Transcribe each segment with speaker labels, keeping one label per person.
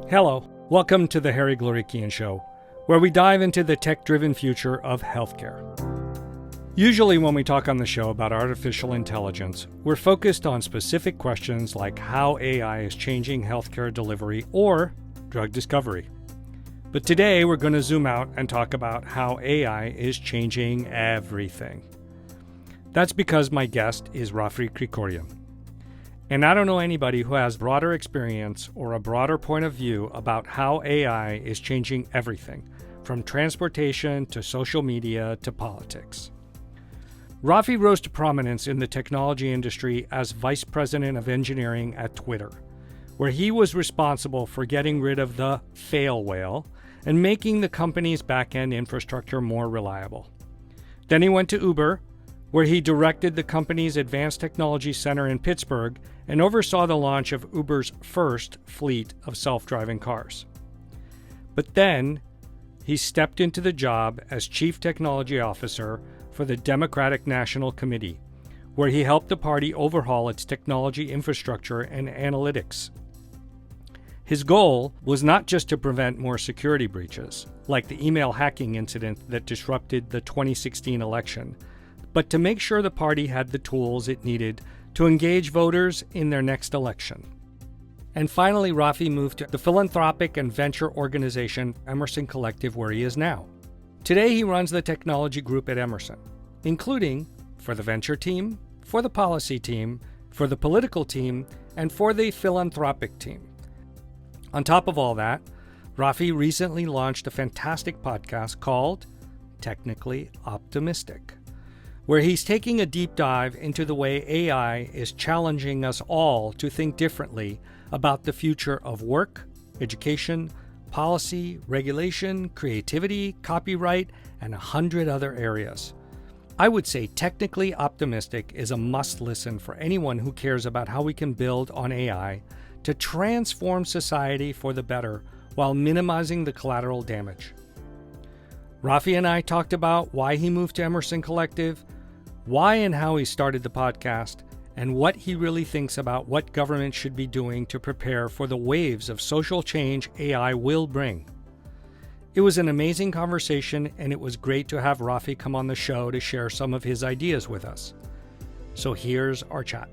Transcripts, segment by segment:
Speaker 1: Hello, welcome to the Harry Glorikian Show, where we dive into the tech-driven future of healthcare. Usually when we talk on the show about artificial intelligence, we're focused on specific questions like how AI is changing healthcare delivery or drug discovery. But today we're going to zoom out and talk about how AI is changing everything. That's because my guest is Raffi Krikorian. And I don't know anybody who has broader experience or a broader point of view about how AI is changing everything, from transportation to social media to politics. Raffi rose to prominence in the technology industry as Vice President of Engineering at Twitter, where he was responsible for getting rid of the fail whale and making the company's back-end infrastructure more reliable. Then he went to Uber, where he directed the company's Advanced Technology Center in Pittsburgh and oversaw the launch of Uber's first fleet of self-driving cars. But then, he stepped into the job as Chief Technology Officer for the Democratic National Committee, where he helped the party overhaul its technology infrastructure and analytics. His goal was not just to prevent more security breaches, like the email hacking incident that disrupted the 2016 election, but to make sure the party had the tools it needed to engage voters in their next election. And finally, Raffi moved to the philanthropic and venture organization Emerson Collective, where he is now. Today, he runs the technology group at Emerson, including for the venture team, for the policy team, for the political team, and for the philanthropic team. On top of all that, Raffi recently launched a fantastic podcast called Technically Optimistic, where he's taking a deep dive into the way AI is challenging us all to think differently about the future of work, education, policy, regulation, creativity, copyright, and 100 other areas. I would say Technically Optimistic is a must-listen for anyone who cares about how we can build on AI to transform society for the better while minimizing the collateral damage. Raffi and I talked about why he moved to Emerson Collective, why and how he started the podcast, and what he really thinks about what government should be doing to prepare for the waves of social change AI will bring. It was an amazing conversation, and it was great to have Raffi come on the show to share some of his ideas with us. So here's our chat.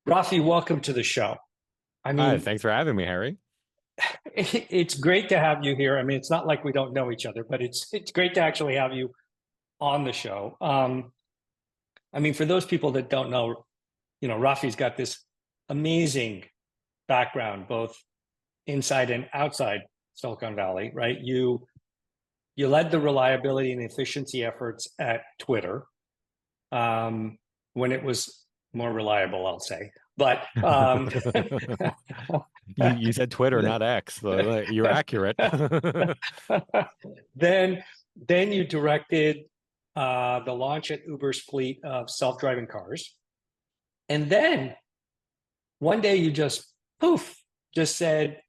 Speaker 1: Raffi, welcome to the show.
Speaker 2: Hi, thanks for having me, Harry.
Speaker 1: It's great to have you here. I mean, it's not like we don't know each other, but it's great to actually have you on the show. I mean, for those people that don't know, Raffi's got this amazing background, both inside and outside Silicon Valley, right? You led the reliability and efficiency efforts at Twitter when it was more reliable, I'll say. But
Speaker 2: you said Twitter, not X. So you're accurate.
Speaker 1: Then you directed the launch at Uber's fleet of self-driving cars. And then one day you just said,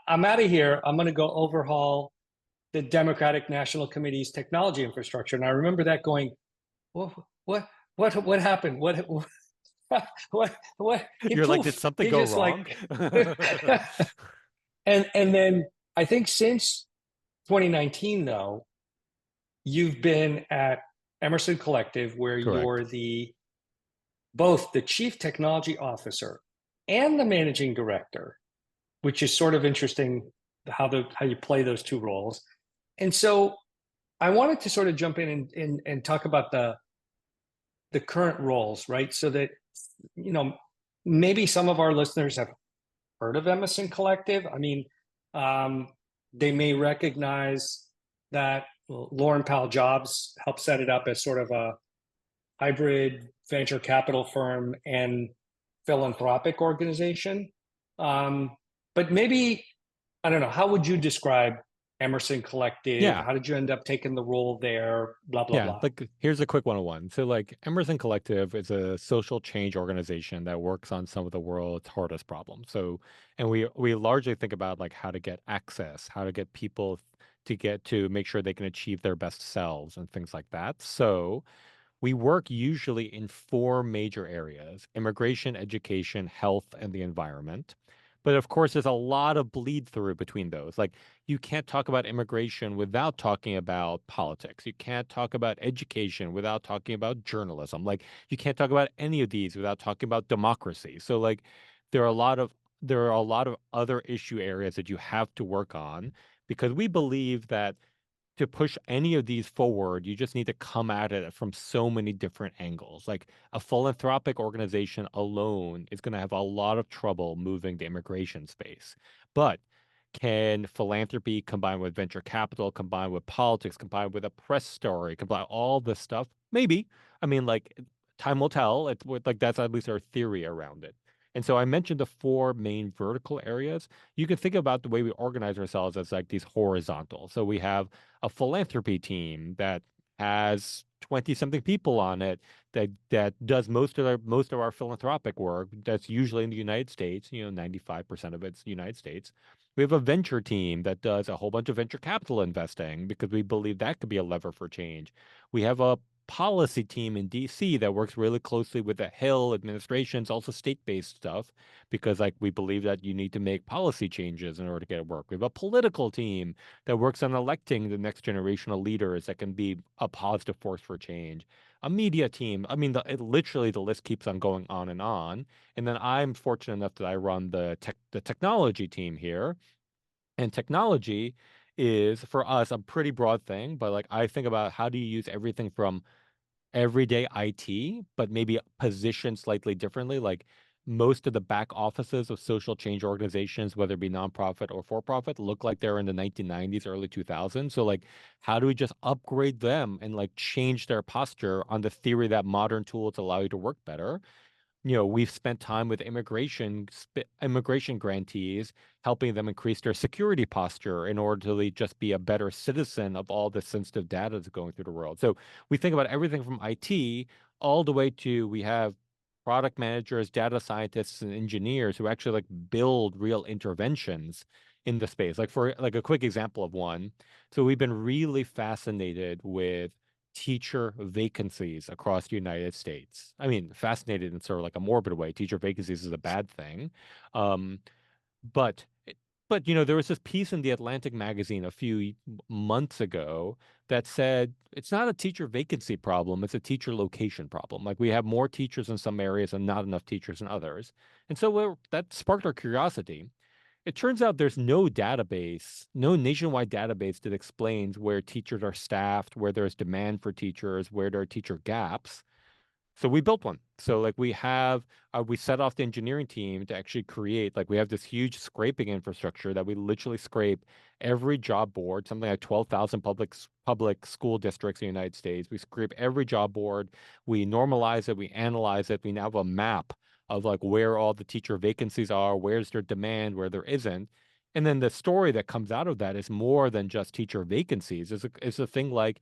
Speaker 1: I'm out of here. I'm going to go overhaul the Democratic National Committee's technology infrastructure. And I remember that going, what happened? What?
Speaker 2: You're like, did something go wrong?
Speaker 1: And then I think since 2019, though, you've been at Emerson Collective, where
Speaker 2: Correct.
Speaker 1: You're both the chief technology officer and the managing director, which is sort of interesting how you play those two roles. And so I wanted to sort of jump in and talk about the current roles, right? So that, maybe some of our listeners have heard of Emerson Collective. I mean, they may recognize that Laurene Powell Jobs helped set it up as sort of a hybrid venture capital firm and philanthropic organization. But maybe, I don't know, how would you describe Emerson Collective?
Speaker 2: Yeah.
Speaker 1: How did you end up taking the role there? Blah, blah, blah.
Speaker 2: Like, here's a quick 101. So like Emerson Collective is a social change organization that works on some of the world's hardest problems. So, and we largely think about like how to get access, how to get people to make sure they can achieve their best selves and things like that. So we work usually in four major areas: immigration, education, health, and the environment. But of course, there's a lot of bleed through between those. Like, you can't talk about immigration without talking about politics. You can't talk about education without talking about journalism. Like, you can't talk about any of these without talking about democracy. So, like, there are a lot of there are a lot of other issue areas that you have to work on, because we believe that to push any of these forward, you just need to come at it from so many different angles. Like, a philanthropic organization alone is going to have a lot of trouble moving the immigration space. But can philanthropy combined with venture capital, combined with politics, combined with a press story, combine all this stuff? Maybe. I mean, like, time will tell. Like, that's at least our theory around it. And so I mentioned the four main vertical areas. You can think about the way we organize ourselves as like these horizontal. So we have a philanthropy team that has 20 something people on it that does most of our philanthropic work. That's usually in the United States. 95% of it's the United States. We have a venture team that does a whole bunch of venture capital investing because we believe that could be a lever for change. We have a policy team in DC that works really closely with the Hill administrations, also state-based stuff, because like we believe that you need to make policy changes in order to get it work. We have a political team that works on electing the next generation of leaders that can be a positive force for change. A media team. I mean, literally the list keeps on going on and on. And then I'm fortunate enough that I run the technology team here. And technology is for us a pretty broad thing, but like I think about how do you use everything from everyday IT, but maybe positioned slightly differently. Like, most of the back offices of social change organizations, whether it be nonprofit or for profit, look like they're in the 1990s, early 2000s. So, like, how do we just upgrade them and like change their posture on the theory that modern tools allow you to work better? We've spent time with immigration grantees, helping them increase their security posture in order to just be a better citizen of all the sensitive data that's going through the world. So we think about everything from IT all the way to we have product managers, data scientists, and engineers who actually like build real interventions in the space. Like, for like a quick example of one. So we've been really fascinated with teacher vacancies across the United States. I mean, fascinated in sort of like a morbid way. Teacher vacancies is a bad thing. Um, but there was this piece in the Atlantic magazine a few months ago that said it's not a teacher vacancy problem, it's a teacher location problem. Like, we have more teachers in some areas and not enough teachers in others. And so that sparked our curiosity. It turns out there's no database, no nationwide database that explains where teachers are staffed, where there's demand for teachers, where there are teacher gaps. So we built one. So like we set off the engineering team to actually create, like we have this huge scraping infrastructure that we literally scrape every job board, something like 12,000 public school districts in the United States. We scrape every job board, we normalize it, we analyze it. We now have a map of like where all the teacher vacancies are, where's their demand, where there isn't. And then the story that comes out of that is more than just teacher vacancies. It's a thing like,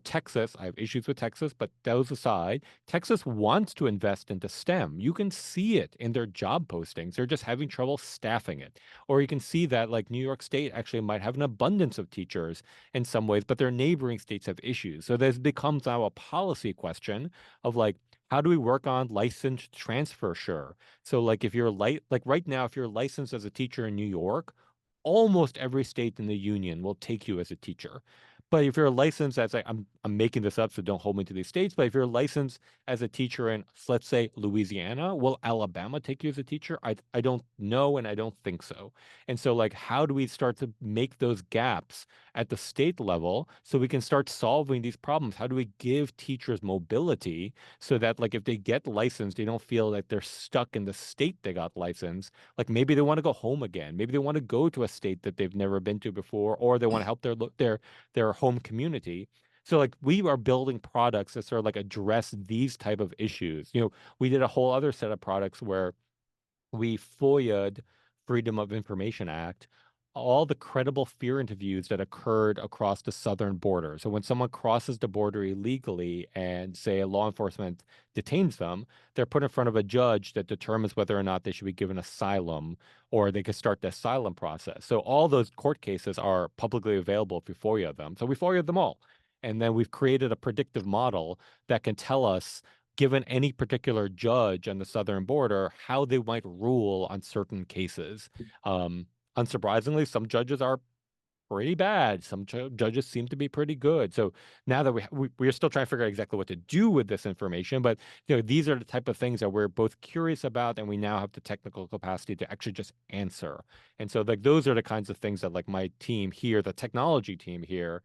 Speaker 2: Texas. I have issues with Texas, but those aside, Texas wants to invest into STEM. You can see it in their job postings. They're just having trouble staffing it. Or you can see that like New York State actually might have an abundance of teachers in some ways, but their neighboring states have issues. So this becomes now a policy question of like, how do we work on licensed transfer? Sure. So like if you're like right now, if you're licensed as a teacher in New York, almost every state in the union will take you as a teacher. But if you're licensed as like I'm making this up, so don't hold me to these states. But if you're licensed as a teacher in, let's say, Louisiana, will Alabama take you as a teacher? I don't know, and I don't think so. And so like, how do we start to make those gaps at the state level so we can start solving these problems? How do we give teachers mobility so that like if they get licensed, they don't feel like they're stuck in the state they got licensed? Like, maybe they want to go home again. Maybe they want to go to a state that they've never been to before, or they want to help their home community. So like we are building products that sort of like address these type of issues. We did a whole other set of products where we FOIA'd Freedom of Information Act all the credible fear interviews that occurred across the southern border. So when someone crosses the border illegally and say law enforcement detains them, they're put in front of a judge that determines whether or not they should be given asylum or they could start the asylum process. So all those court cases are publicly available if you FOIA them. So we FOIA them all. And then we've created a predictive model that can tell us, given any particular judge on the southern border, how they might rule on certain cases. Um, Unsurprisingly, some judges are pretty bad. Some judges seem to be pretty good. So now that we're still trying to figure out exactly what to do with this information, but these are the type of things that we're both curious about, and we now have the technical capacity to actually just answer. And so like those are the kinds of things that like my team here, the technology team here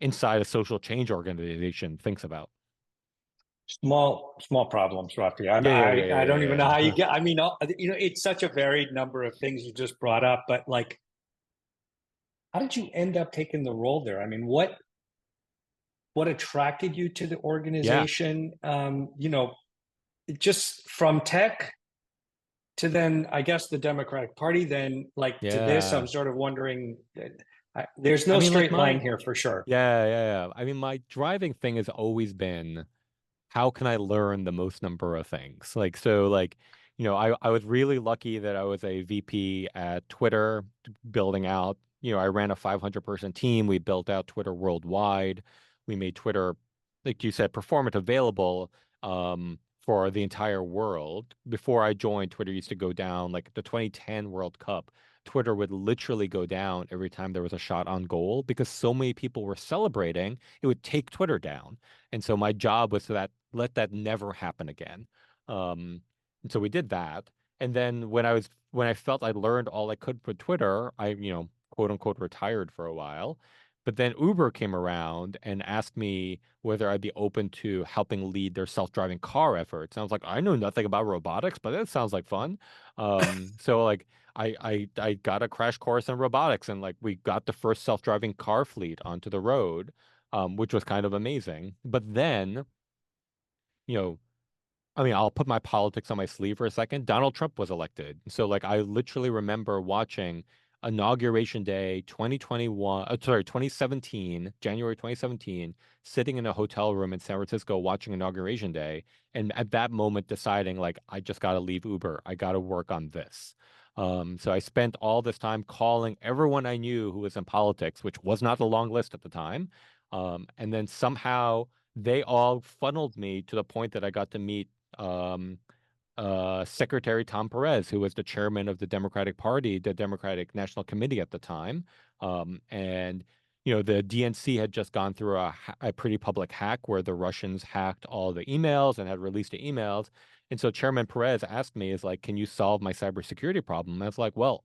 Speaker 2: inside a social change organization thinks about.
Speaker 3: Small problems, Rafi.
Speaker 2: Yeah, yeah, yeah,
Speaker 3: I don't even know how you
Speaker 2: yeah,
Speaker 3: get. I mean, it's such a varied number of things you just brought up, but like, how did you end up taking the role there? I mean, what attracted you to the
Speaker 2: yeah,
Speaker 3: organization? Just from tech to then, I guess, the Democratic Party, then like to this, I'm
Speaker 2: yeah.
Speaker 3: sort of wondering. There's
Speaker 2: I
Speaker 3: no
Speaker 2: mean, like
Speaker 3: straight line
Speaker 2: my
Speaker 3: here for sure.
Speaker 2: yeah, yeah, yeah. I mean, my driving thing has always been, how can I learn the most number of things? Like, so like, I was really lucky that I was a VP at Twitter building out, I ran a 500-person team. We built out Twitter worldwide. We made Twitter, like you said, performant available for the entire world. Before I joined, Twitter used to go down, like the 2010 World Cup. Twitter would literally go down every time there was a shot on goal because so many people were celebrating, it would take Twitter down. And so my job was to let that never happen again. And so we did that. And then when I felt I learned all I could for Twitter, I, quote unquote retired for a while. But then Uber came around and asked me whether I'd be open to helping lead their self-driving car efforts. And I was like, I know nothing about robotics, but that sounds like fun. So like I got a crash course in robotics, and like we got the first self-driving car fleet onto the road, which was kind of amazing. But then, you know, I mean, I'll put my politics on my sleeve for a second. Donald Trump was elected. So like I literally remember watching inauguration day 2021, sorry, 2017, January 2017, sitting in a hotel room in San Francisco watching inauguration day. And at that moment deciding like, I just got to leave Uber. I got to work on this. So I spent all this time calling everyone I knew who was in politics, which was not a long list at the time. And then somehow they all funneled me to the point that I got to meet um, Secretary Tom Perez, who was the chairman of the Democratic Party, the Democratic National Committee at the time. And, the DNC had just gone through a pretty public hack where the Russians hacked all the emails and had released the emails. And so Chairman Perez asked me, is like, can you solve my cybersecurity problem? And I was like, well,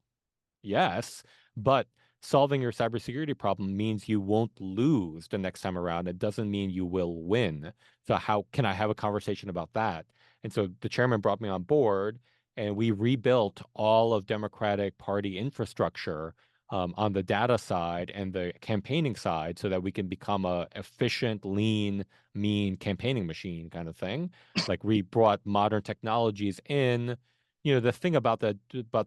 Speaker 2: yes, but solving your cybersecurity problem means you won't lose the next time around. It doesn't mean you will win. So how can I have a conversation about that? And so the chairman brought me on board, and we rebuilt all of Democratic Party infrastructure on the data side and the campaigning side so that we can become a efficient, lean, mean campaigning machine kind of thing. Like we brought modern technologies in. The thing about the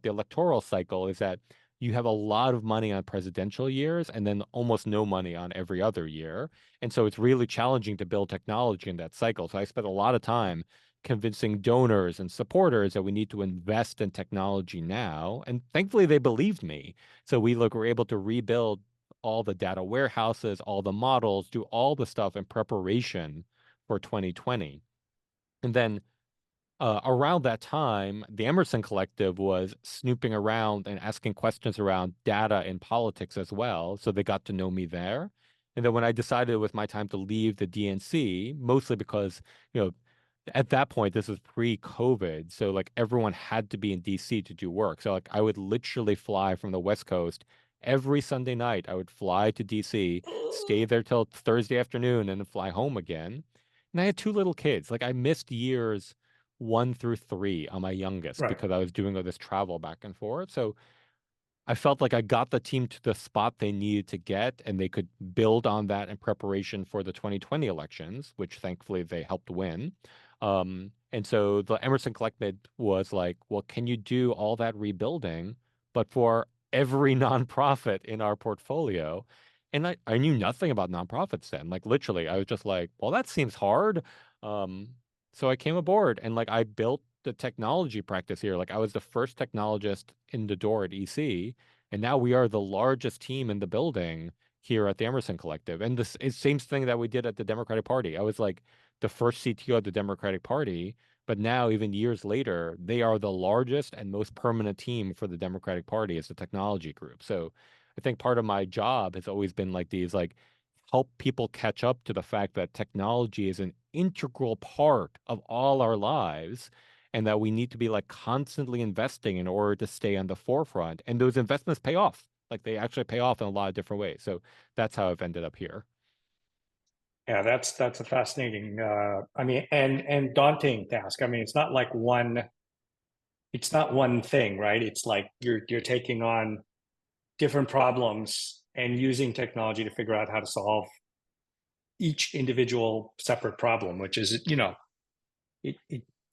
Speaker 2: electoral cycle is that you have a lot of money on presidential years and then almost no money on every other year. And so it's really challenging to build technology in that cycle. So I spent a lot of time convincing donors and supporters that we need to invest in technology now. And thankfully they believed me. So were able to rebuild all the data warehouses, all the models, do all the stuff in preparation for 2020. And then around that time, the Emerson Collective was snooping around and asking questions around data and politics as well. So they got to know me there. And then when I decided it was my time to leave the DNC, mostly because, you know, at that point, this was pre-COVID. So like everyone had to be in DC to do work. So like I would literally fly from the West Coast every Sunday night. I would fly to DC, stay there till Thursday afternoon, and then fly home again. And I had two little kids. Like I missed years 1 through 3 on my youngest
Speaker 3: Right.
Speaker 2: because I was doing all this travel back and forth. So I felt like I got the team to the spot they needed to get, and they could build on that in preparation for the 2020 elections, which thankfully they helped win. And so the Emerson Collective was like, well, can you do all that rebuilding, but for every nonprofit in our portfolio. And I knew nothing about nonprofits then. Like literally, I was just like, well, that seems hard. Um, so I came aboard and like I built the technology practice here. Like I was the first technologist in the door at EC, and now we are the largest team in the building here at the Emerson Collective. And this is same thing that we did at the Democratic Party. I was like the first CTO of the Democratic Party, but now even years later, they are the largest and most permanent team for the Democratic Party as the technology group. So I think part of my job has always been like these like help people catch up to the fact that technology is an integral part of all our lives and that we need to be like constantly investing in order to stay on the forefront. And those investments pay off. Like they actually pay off in a lot of different ways. So that's how I've ended up here.
Speaker 3: Yeah, that's a fascinating, I mean, and daunting task. I mean, it's not one thing, right? It's like you're taking on different problems and using technology to figure out how to solve each individual separate problem, which is,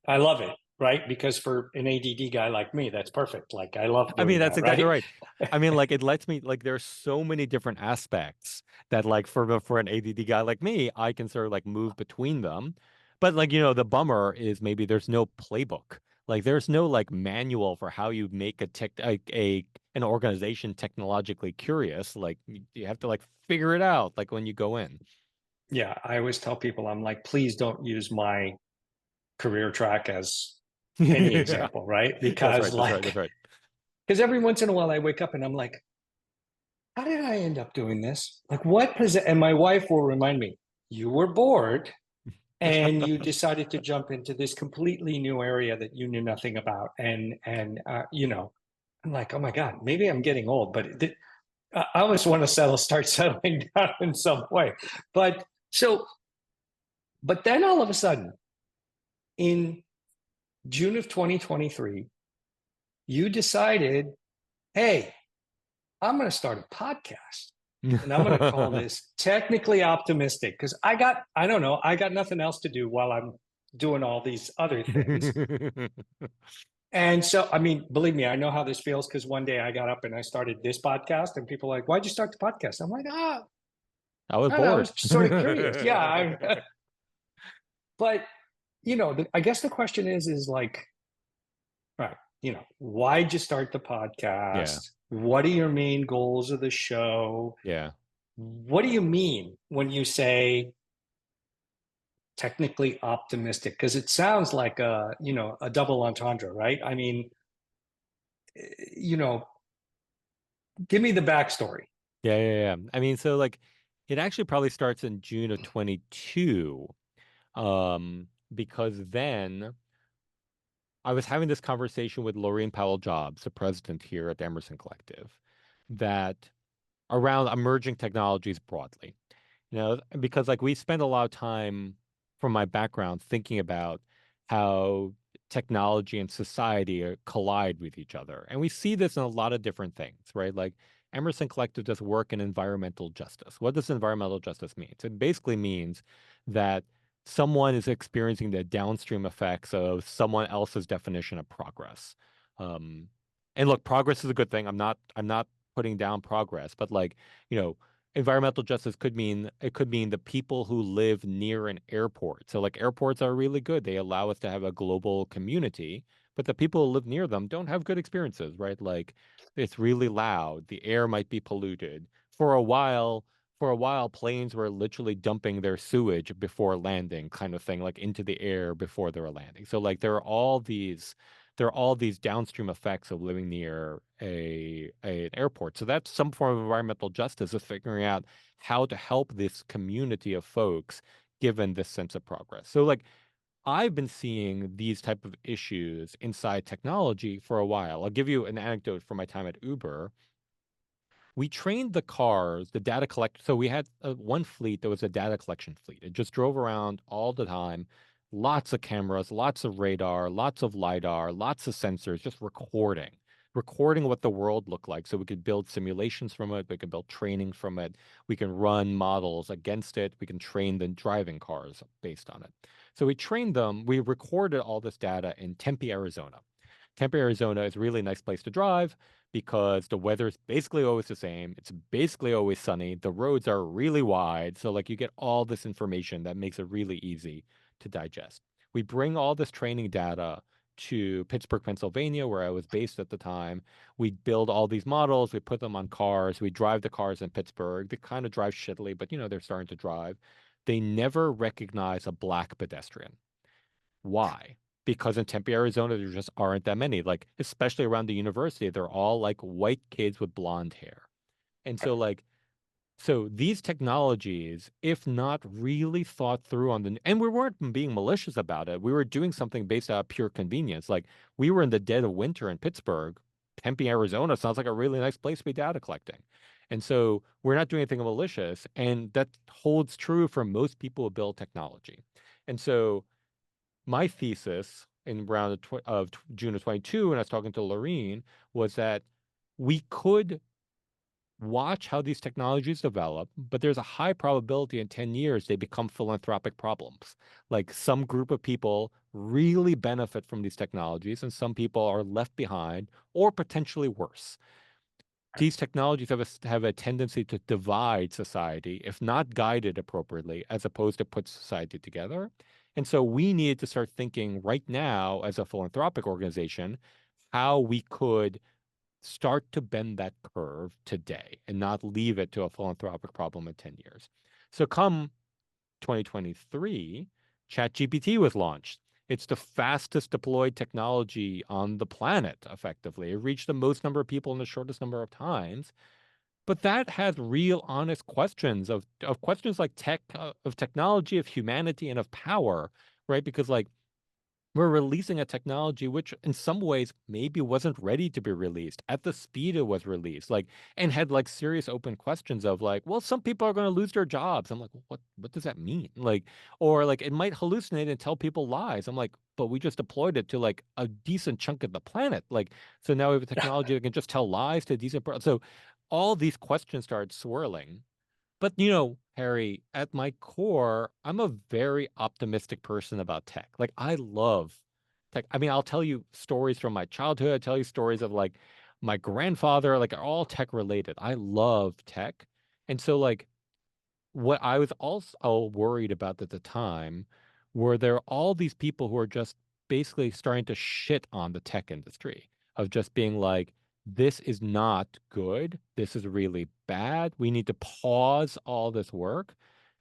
Speaker 3: I love it, right? Because for an ADD guy like me, that's perfect. Like I love
Speaker 2: I
Speaker 3: doing
Speaker 2: mean, that's
Speaker 3: that,
Speaker 2: exactly
Speaker 3: right?
Speaker 2: right. I mean, like it lets me like there's so many different aspects that like for an ADD guy like me, I can sort of like move between them. But like, the bummer is maybe there's no playbook. Like there's no like manual for how you make an organization technologically curious. Like you have to like figure it out like when you go in.
Speaker 3: Yeah, I always tell people, I'm like, please don't use my career track as any
Speaker 2: Yeah.
Speaker 3: example, right?
Speaker 2: That's
Speaker 3: Because
Speaker 2: right. That's right. That's
Speaker 3: like,
Speaker 2: right.
Speaker 3: because every once in a while I wake up and I'm like, how did I end up doing this? Like, and my wife will remind me, you were bored and you decided to jump into this completely new area that you knew nothing about. I'm like, oh my God, maybe I'm getting old, but I always want to start settling down in some way. But so, but then all of a sudden, in June of 2023, you decided, hey, I'm going to start a podcast and I'm going to call this Technically Optimistic because I don't know, I got nothing else to do while I'm doing all these other things. And so, I mean, believe me, I know how this feels because one day I got up and I started this podcast and people are like, why'd you start the podcast? I'm like,
Speaker 2: I was
Speaker 3: I don't know, I was
Speaker 2: bored.
Speaker 3: sort of curious. Yeah. But, I guess the question is like, right, why'd you start the
Speaker 2: Yeah.
Speaker 3: podcast? What are your main goals of the show?
Speaker 2: Yeah.
Speaker 3: What do you mean when you say technically optimistic? Because it sounds like a double entendre, right? I mean, you know, give me the backstory.
Speaker 2: Yeah, yeah, yeah. I mean, so like it actually probably starts in June of 22. Because then I was having this conversation with Laurene Powell Jobs, the president here at the Emerson Collective, that around emerging technologies broadly. Because like we spend a lot of time from my background thinking about how technology and society collide with each other. And we see this in a lot of different things, right? Like Emerson Collective does work in environmental justice. What does environmental justice mean? It basically means that someone is experiencing the downstream effects of someone else's definition of progress. Um, and look, progress is a good thing. I'm not putting down progress, but like, you know, environmental justice could mean the people who live near an airport. So like airports are really good. They allow us to have a global community, but the people who live near them don't have good experiences, right? Like it's really loud. The air might be polluted. For a while, planes were literally dumping their sewage before landing, kind of thing, like into the air before they were landing. So like there are all these downstream effects of living near an airport. So that's some form of environmental justice, is figuring out how to help this community of folks given this sense of progress. So like I've been seeing these type of issues inside technology for a while. I'll give you an anecdote from my time at Uber. We trained the cars, the data collect. So we had one fleet that was a data collection fleet. It just drove around all the time, lots of cameras, lots of radar, lots of lidar, lots of sensors, just recording what the world looked like. So we could build simulations from it. We could build training from it. We can run models against it. We can train the driving cars based on it. So we trained them. We recorded all this data in Tempe, Arizona. Tempe, Arizona is a really nice place to drive because the weather is basically always the same. It's basically always sunny. The roads are really wide. So like you get all this information that makes it really easy to digest. We bring all this training data to Pittsburgh, Pennsylvania, where I was based at the time. We build all these models, we put them on cars, we drive the cars in Pittsburgh. They kind of drive shittily, but they're starting to drive. They never recognize a black pedestrian. Why? Because in Tempe, Arizona, there just aren't that many. Like, especially around the university, they're all like white kids with blonde hair. And so these technologies, if not really thought through and we weren't being malicious about it. We were doing something based out of pure convenience. Like we were in the dead of winter in Pittsburgh. Tempe, Arizona sounds like a really nice place to be data collecting. And so we're not doing anything malicious. And that holds true for most people who build technology. And so my thesis in around June of 22, when I was talking to Laurene, was that we could watch how these technologies develop, but there's a high probability in 10 years they become philanthropic problems. Like some group of people really benefit from these technologies, and some people are left behind, or potentially worse. These technologies have a tendency to divide society, if not guided appropriately, as opposed to put society together. And so we need to start thinking right now, as a philanthropic organization, how we could start to bend that curve today and not leave it to a philanthropic problem in 10 years. So come 2023, ChatGPT was launched. It's the fastest deployed technology on the planet, effectively. It reached the most number of people in the shortest number of times. But that has real honest questions of questions like of technology, of humanity, and of power, right? Because like we're releasing a technology which in some ways maybe wasn't ready to be released at the speed it was released, like, and had like serious open questions of like, well, some people are going to lose their jobs. I'm like, what does that mean? Like, or like it might hallucinate and tell people lies. I'm like, but we just deployed it to like a decent chunk of the planet. Like, so now we have a technology that can just tell lies to a decent so all these questions started swirling. But Harry, at my core, I'm a very optimistic person about tech. Like I love tech. I mean, I'll tell you stories from my childhood. I tell you stories of like my grandfather, like all tech related. I love tech. And so like what I was also worried about at the time were there all these people who are just basically starting to shit on the tech industry of just being like, this is not good. This is really bad. We need to pause all this work.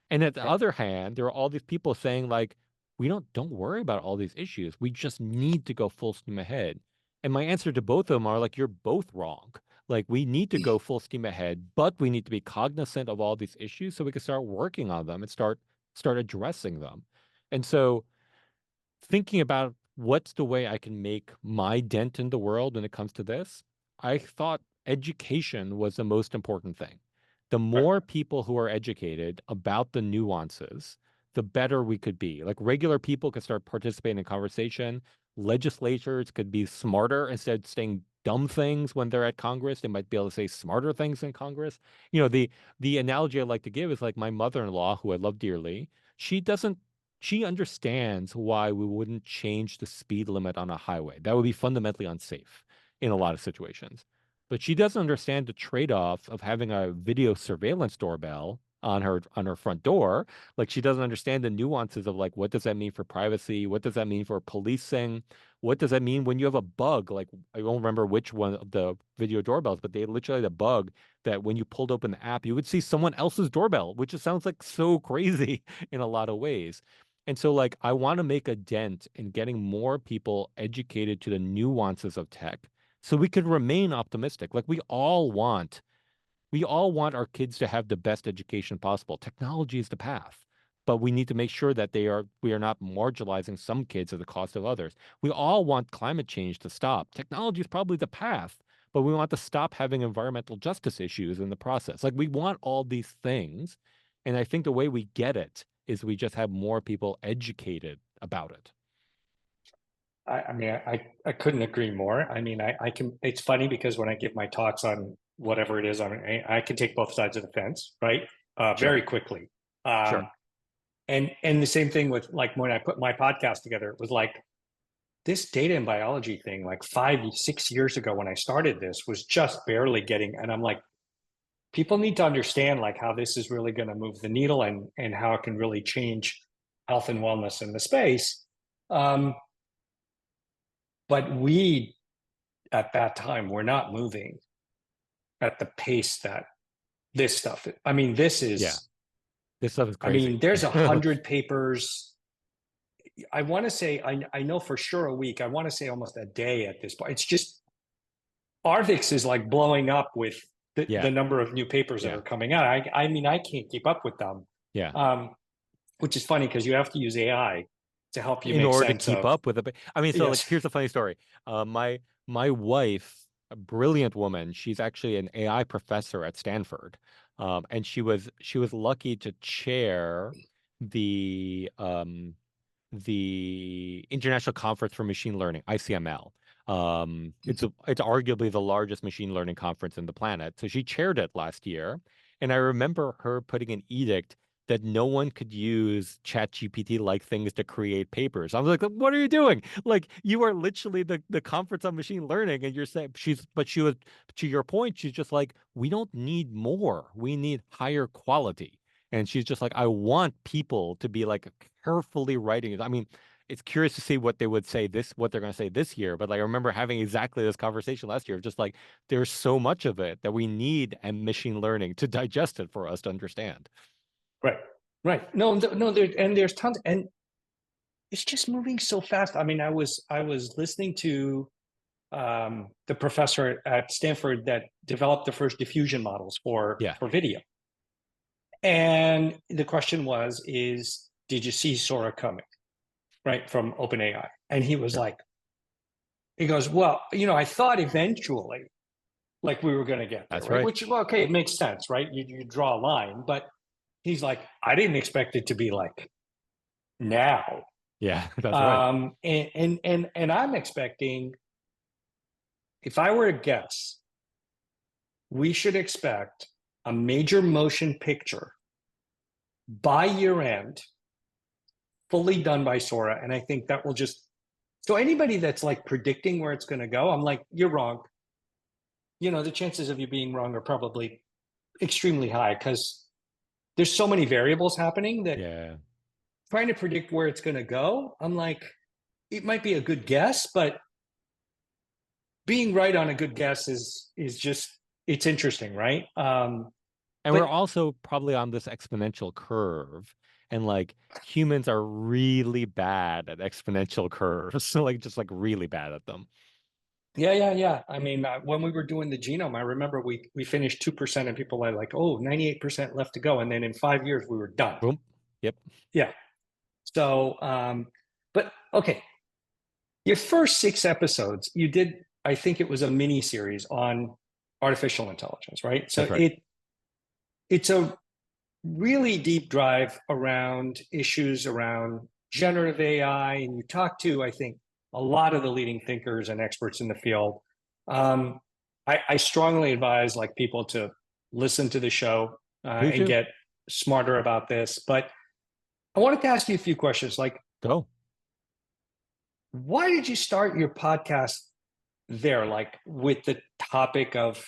Speaker 2: And at the other hand, there are all these people saying like, we don't worry about all these issues. We just need to go full steam ahead. And my answer to both of them are like, you're both wrong. Like we need to go full steam ahead, but we need to be cognizant of all these issues so we can start working on them and start addressing them. And so thinking about what's the way I can make my dent in the world when it comes to this, I thought education was the most important thing. The more people who are educated about the nuances, the better we could be. Like regular people could start participating in conversation. Legislators could be smarter instead of saying dumb things when they're at Congress. They might be able to say smarter things in Congress. The analogy I like to give is like my mother-in-law, who I love dearly. She understands why we wouldn't change the speed limit on a highway. That would be fundamentally unsafe in a lot of situations. But she doesn't understand the trade-off of having a video surveillance doorbell on her front door. Like she doesn't understand the nuances of like what does that mean for privacy? What does that mean for policing? What does that mean when you have a bug? Like I don't remember which one of the video doorbells, but they literally had a bug that when you pulled open the app, you would see someone else's doorbell, which just sounds like so crazy in a lot of ways. And so, like, I want to make a dent in getting more people educated to the nuances of tech so we can remain optimistic. Like, we all want our kids to have the best education possible. Technology is the path, but we need to make sure that we are not marginalizing some kids at the cost of others. We all want climate change to stop. Technology is probably the path, but we want to stop having environmental justice issues in the process. Like, we want all these things. And I think the way we get it is we just have more people educated about it.
Speaker 3: I mean, I couldn't agree more. I mean, I can, it's funny because when I give my talks on whatever it is, I can take both sides of the fence, right? Very quickly.
Speaker 2: Sure.
Speaker 3: And the same thing with like when I put my podcast together, it was like, this data and biology thing, like 5, 6 years ago when I started this, was just barely getting, and I'm like, people need to understand like how this is really going to move the needle and how it can really change health and wellness in the space. But we at that time were not moving at the pace that this stuff. I mean, this is.
Speaker 2: Yeah. This stuff is
Speaker 3: I
Speaker 2: crazy.
Speaker 3: mean, there's 100 papers. I want to say, I know for sure a week. I want to say almost a day at this point. It's just Arvix is like blowing up with
Speaker 2: Yeah.
Speaker 3: the number of new papers that
Speaker 2: Yeah.
Speaker 3: are coming out. I mean, I can't keep up with them.
Speaker 2: Yeah.
Speaker 3: Which is funny because you have to use AI to help you
Speaker 2: In
Speaker 3: make
Speaker 2: order to
Speaker 3: sense
Speaker 2: keep
Speaker 3: of.
Speaker 2: up with it. I mean, so like
Speaker 3: Yes.
Speaker 2: here's the funny story. My wife, a brilliant woman, she's actually an AI professor at Stanford. And she was lucky to chair the International Conference for Machine Learning, ICML. It's arguably the largest machine learning conference in the planet. So she chaired it last year, and I remember her putting an edict that no one could use ChatGPT like things to create papers. I was like, what are you doing? Like you are literally the conference on machine learning, and you're saying she was, to your point, she's just like, we don't need more. We need higher quality. And she's just like, I want people to be like carefully writing it. I mean, it's curious to see what they would say what they're going to say this year. But like, I remember having exactly this conversation last year, just like there's so much of it that we need and machine learning to digest it for us to understand.
Speaker 3: Right. Right. No. There's tons, and it's just moving so fast. I mean, I was listening to the professor at Stanford that developed the first diffusion models for
Speaker 2: Yeah.
Speaker 3: video. And the question did you see Sora coming, right, from OpenAI? And he was
Speaker 2: Yeah.
Speaker 3: like, he goes, well, I thought eventually, like we were going to get there,
Speaker 2: That's
Speaker 3: right?
Speaker 2: right.
Speaker 3: Which, well, okay, it makes sense, right? You draw a line, but he's like, I didn't expect it to be like now.
Speaker 2: Yeah, that's right.
Speaker 3: And I'm expecting, if I were to guess, we should expect a major motion picture by year end, fully done by Sora. And I think that will just, so anybody that's like predicting where it's going to go, I'm like, you're wrong. The chances of you being wrong are probably extremely high because there's so many variables happening that
Speaker 2: Yeah.
Speaker 3: trying to predict where it's going to go, I'm like, it might be a good guess, but being right on a good guess is just, it's interesting, right?
Speaker 2: And we're also probably on this exponential curve. And like humans are really bad at exponential curves. So like just like really bad at them.
Speaker 3: Yeah. I mean, when we were doing the genome, I remember we finished 2% and people were like, oh, 98% left to go. And then in 5 years, we were done.
Speaker 2: Boom. Yep.
Speaker 3: Yeah. So, but okay. Your first 6 episodes, you did, I think it was a mini series on artificial intelligence, right? So
Speaker 2: That's right.
Speaker 3: it's a really deep dive around issues around generative AI. And you talk to, I think, a lot of the leading thinkers and experts in the field. I strongly advise like people to listen to the show and get smarter about this. But I wanted to ask you a few questions. Like,
Speaker 2: Go.
Speaker 3: why did you start your podcast there? Like with the topic of,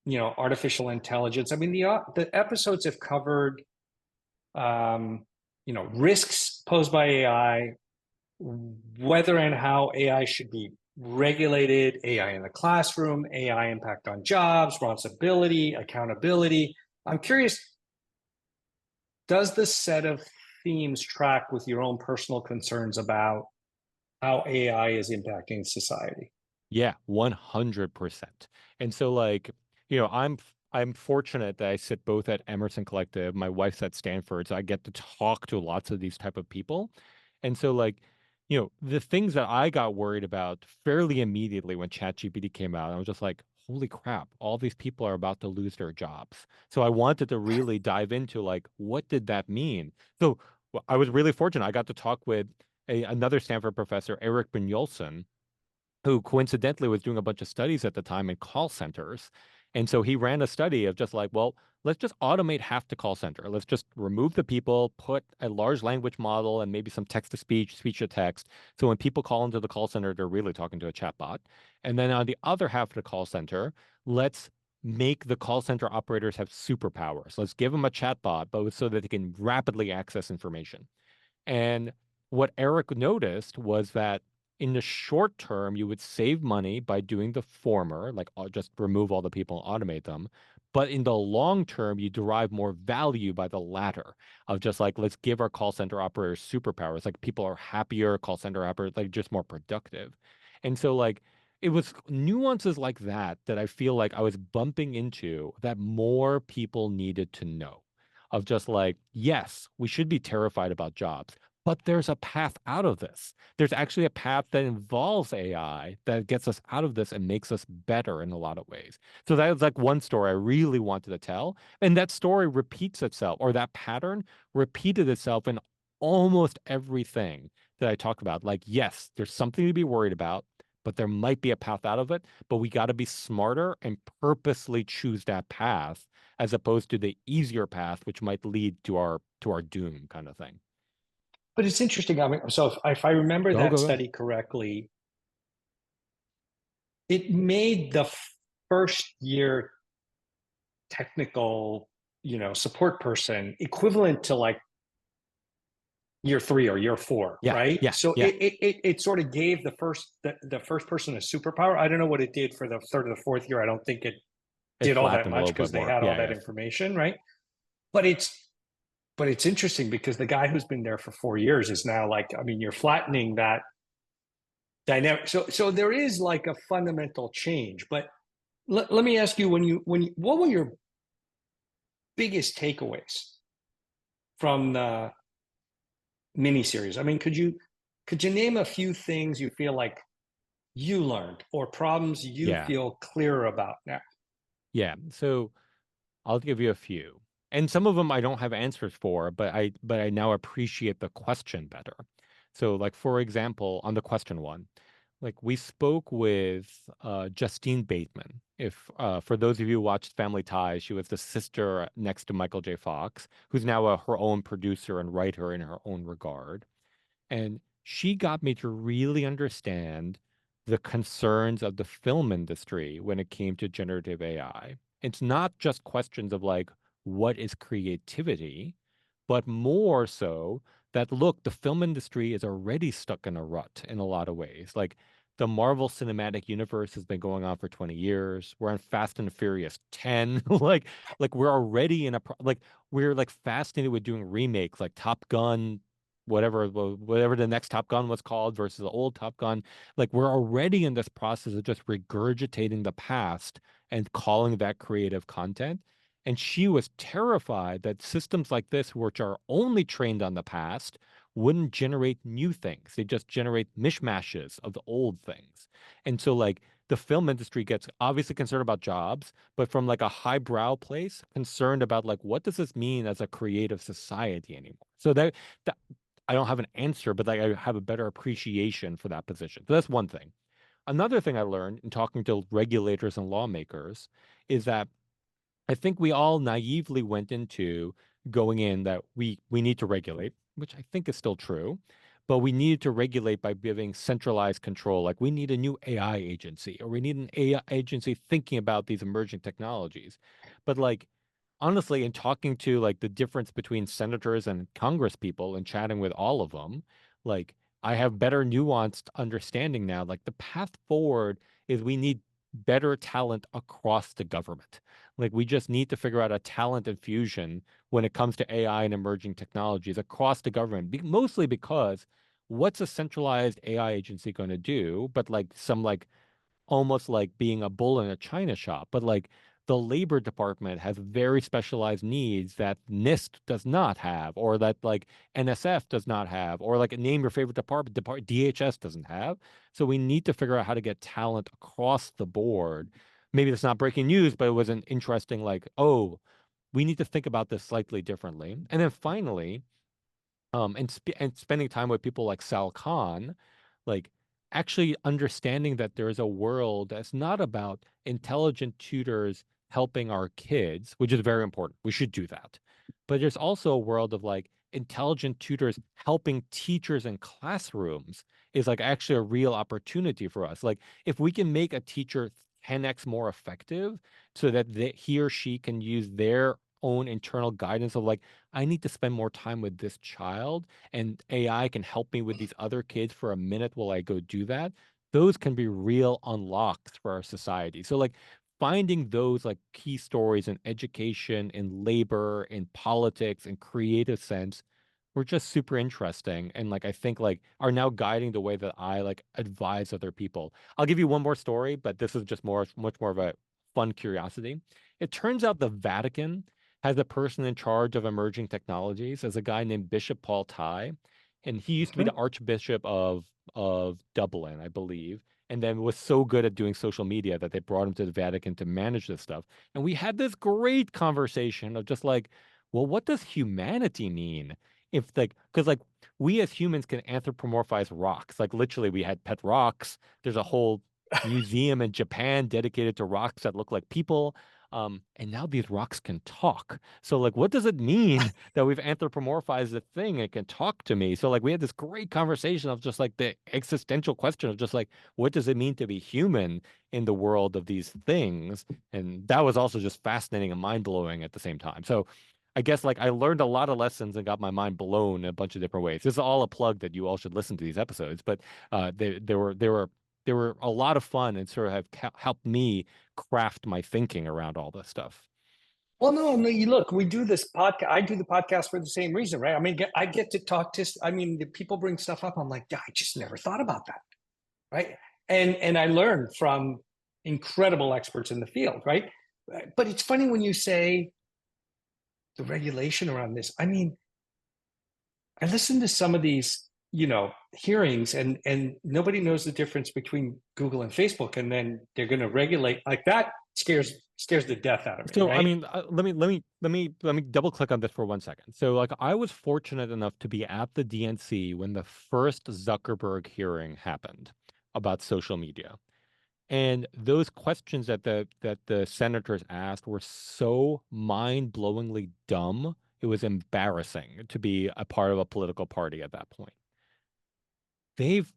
Speaker 3: artificial intelligence. I mean, the episodes have covered, risks posed by AI, whether and how AI should be regulated, AI in the classroom, AI impact on jobs, responsibility, accountability. I'm curious, does this set of themes track with your own personal concerns about how AI is impacting society?
Speaker 2: Yeah, 100%. And so like, I'm fortunate that I sit both at Emerson Collective, my wife's at Stanford, so I get to talk to lots of these type of people. And so like, the things that I got worried about fairly immediately when ChatGPT came out, I was just like, holy crap, all these people are about to lose their jobs. So I wanted to really dive into like, what did that mean? So I was really fortunate. I got to talk with another Stanford professor, Eric Brynjolfsson, who coincidentally was doing a bunch of studies at the time in call centers. And so he ran a study of just like, well, let's just automate half the call center. Let's just remove the people, put a large language model and maybe some text to speech, speech to text. So when people call into the call center, they're really talking to a chatbot. And then on the other half of the call center, let's make the call center operators have superpowers. Let's give them a chatbot, but so that they can rapidly access information. And what Eric noticed was that in the short term, you would save money by doing the former, like just remove all the people and automate them. But in the long term, you derive more value by the latter of just like, let's give our call center operators superpowers. Like people are happier, call center operators, like just more productive. And so like, it was nuances like that that I feel like I was bumping into that more people needed to know of just like, yes, we should be terrified about jobs, but there's a path out of this. There's actually a path that involves AI that gets us out of this and makes us better in a lot of ways. So that was like one story I really wanted to tell. And that story repeats itself, or that pattern repeated itself in almost everything that I talk about. Like, yes, there's something to be worried about, but there might be a path out of it. But we got to be smarter and purposely choose that path as opposed to the easier path, which might lead to our doom kind of thing.
Speaker 3: But it's interesting. I mean, so if I remember
Speaker 2: Go,
Speaker 3: that
Speaker 2: go, go.
Speaker 3: study correctly, it made the first year technical, support person equivalent to like year 3 or year 4,
Speaker 2: Yeah,
Speaker 3: right?
Speaker 2: yeah,
Speaker 3: So
Speaker 2: yeah.
Speaker 3: it sort of gave the first person a superpower. I don't know what it did for the third or the fourth year. I don't think it
Speaker 2: It
Speaker 3: did all that
Speaker 2: flattened a
Speaker 3: much
Speaker 2: little
Speaker 3: because
Speaker 2: bit
Speaker 3: they
Speaker 2: more.
Speaker 3: had all
Speaker 2: Yeah,
Speaker 3: that
Speaker 2: yeah.
Speaker 3: information, right? But it's interesting because the guy who's been there for 4 years is now like, I mean, you're flattening that dynamic. So there is like a fundamental change. But let me ask you, what were your biggest takeaways from the miniseries? I mean, could you name a few things you feel like you learned or problems you
Speaker 2: Yeah.
Speaker 3: feel clearer about now?
Speaker 2: Yeah. So I'll give you a few. And some of them I don't have answers for, but I now appreciate the question better. So like for example, on the question one, like we spoke with Justine Bateman. If for those of you who watched Family Ties, she was the sister next to Michael J. Fox, who's now her own producer and writer in her own regard. And she got me to really understand the concerns of the film industry when it came to generative AI. It's not just questions of like, what is creativity, but more so that, look, the film industry is already stuck in a rut in a lot of ways. Like, the Marvel Cinematic Universe has been going on for 20 years. We're on Fast and Furious 10. like we're already in like we're like fascinated with doing remakes like Top Gun, whatever the next Top Gun was called versus the old Top Gun. Like we're already in this process of just regurgitating the past and calling that creative content. And she was terrified that systems like this, which are only trained on the past, wouldn't generate new things. They just generate mishmashes of the old things. And so like the film industry gets obviously concerned about jobs, but from like a highbrow place, concerned about like what does this mean as a creative society anymore? So that I don't have an answer, but like I have a better appreciation for that position. So that's one thing. Another thing I learned in talking to regulators and lawmakers is that I think we all naively went into going in that we need to regulate, which I think is still true, but we needed to regulate by giving centralized control. Like we need a new AI agency, or we need an AI agency thinking about these emerging technologies. But like honestly, in talking to like the difference between senators and Congress people and chatting with all of them, like I have better nuanced understanding now. Like the path forward is we need better talent across the government. Like we just need to figure out a talent infusion when it comes to AI and emerging technologies across the government, mostly because what's a centralized AI agency going to do? But like some like almost like being a bull in a china shop. But like the labor department has very specialized needs that NIST does not have, or that like NSF does not have, or like name your favorite department, DHS doesn't have. So we need to figure out how to get talent across the board. Maybe that's not breaking news, but it was an interesting like, oh, we need to think about this slightly differently. And then finally, and spending time with people like Sal Khan, like actually understanding that there is a world that's not about intelligent tutors helping our kids, which is very important. We should do that. But there's also a world of like intelligent tutors helping teachers in classrooms is like actually a real opportunity for us. Like if we can make a teacher 10x more effective so that he or she can use their own internal guidance of like, I need to spend more time with this child and AI can help me with these other kids for a minute while I go do that. Those can be real unlocks for our society. So like finding those like key stories in education, in labor, in politics, in creative sense were just super interesting and like I think like are now guiding the way that I like advise other people. I'll give you one more story, but this is just much more of a fun curiosity. It turns out the Vatican has a person in charge of emerging technologies as a guy named Bishop Paul Ty, and he used to be the Archbishop of Dublin, I believe, and then was so good at doing social media that they brought him to the Vatican to manage this stuff. And we had this great conversation of just like, well, what does humanity mean? If like, because like we as humans can anthropomorphize rocks. Like literally, we had pet rocks. There's a whole museum in Japan dedicated to rocks that look like people. And now these rocks can talk. So like, what does it mean that we've anthropomorphized a thing and can talk to me? So like, we had this great conversation of just like the existential question of just like, what does it mean to be human in the world of these things? And that was also just fascinating and mind blowing at the same time. So I guess like I learned a lot of lessons and got my mind blown in a bunch of different ways. This is all a plug that you all should listen to these episodes, but they were a lot of fun and sort of have helped me craft my thinking around all this stuff.
Speaker 3: Well, no, you look, we do this podcast. I do the podcast for the same reason, right? I mean, I get to talk to, I mean, the people bring stuff up. I'm like, yeah, I just never thought about that. Right. And I learned from incredible experts in the field. Right. But it's funny when you say the regulation around this. I mean, I listened to some of these, hearings and nobody knows the difference between Google and Facebook. And then they're going to regulate like that scares the death out of me.
Speaker 2: So
Speaker 3: right?
Speaker 2: I mean, let me double click on this for 1 second. So like I was fortunate enough to be at the DNC when the first Zuckerberg hearing happened about social media. And those questions that the senators asked were so mind-blowingly dumb. It was embarrassing to be a part of a political party at that point. They've,